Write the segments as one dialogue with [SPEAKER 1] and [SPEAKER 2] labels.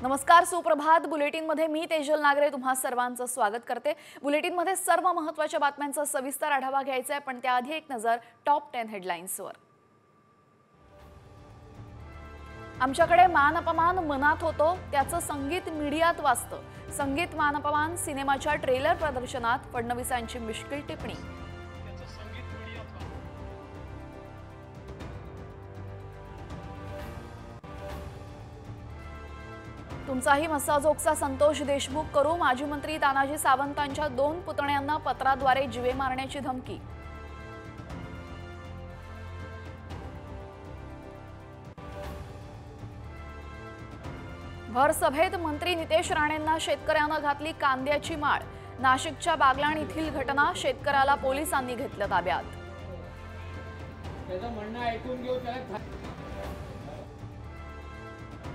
[SPEAKER 1] नमस्कार, सुप्रभात बुलेटिनमध्ये मी तेजल नागरे तुम्हा सर्वांचं स्वागत करते। बुलेटिनमध्ये सर्व महत्त्वाच्या बातम्यांचा सविस्तर आढावा घ्यायचा आहे, पण त्याआधी एक नजर टॉप 10 हेडलाईन्सवर। आमच्याकडे मान अपमान मनात होतो, त्याचं संगीत मीडियात वाजतं। संगीत मान अपमान सिनेमाच्या ट्रेलर प्रदर्शनात फडणवीसांची मिश्किल टिप्पणी। तुमचाही मस्साजोगचा संतोष देशमुख करू, माजी मंत्री तानाजी सावंतांच्या 2 पुतण्यांना पत्राद्वारे जीवे मारण्याची धमकी। भर सभेत मंत्री नितेश राणेंना शेतकऱ्यांना घातली कांद्याची माळ। नाशिकच्या बागलाण येथील घटना, शेतकऱ्याला पोलिसांनी घेतलं ताब्यात।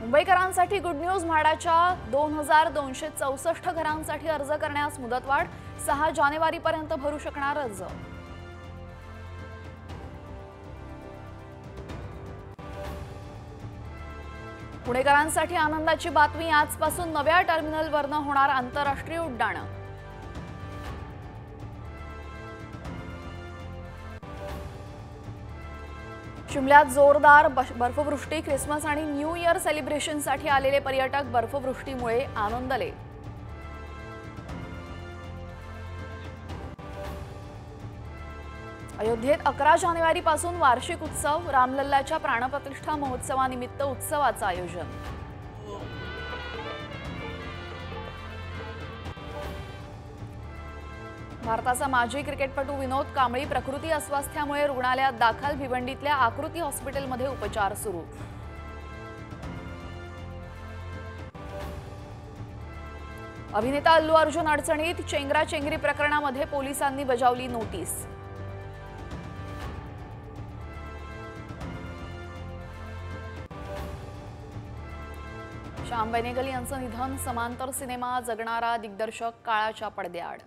[SPEAKER 1] मुंबईकरांसाठी गुड न्यूज, म्हाडाच्या 2264 घरांसाठी अर्ज करण्यास मुदतवाढ, 6 जानेवारीपर्यंत भरू शकणार अर्ज। पुणेकरांसाठी आनंदाची बातमी, आजपासून नव्या टर्मिनलवरनं होणार आंतरराष्ट्रीय उड्डाणं। शिमल्यात जोरदार बर्फवृष्टी, ख्रिसमस आणि न्यू इयर सेलिब्रेशनसाठी आलेले पर्यटक बर्फवृष्टीमुळे आनंदले। अयोध्येत 11 जानेवारीपासून वार्षिक उत्सव, रामलल्लाच्या प्राणप्रतिष्ठा महोत्सवानिमित्त उत्सवाचं आयोजन। भारताचा माजी क्रिकेटपटू विनोद कांबळी प्रकृती अस्वास्थ्यामुळे रुग्णालयात दाखल, भिवंडीतल्या आकृती हॉस्पिटलमध्ये उपचार सुरू। अभिनेता अल्लू अर्जुन अडचणीत, चेंगराचेंगरी प्रकरणामध्ये पोलिसांनी बजावली नोटीस। श्याम बेनेगल यांचं निधन, समांतर सिनेमा जगणारा दिग्दर्शक काळाच्या पडद्याआड।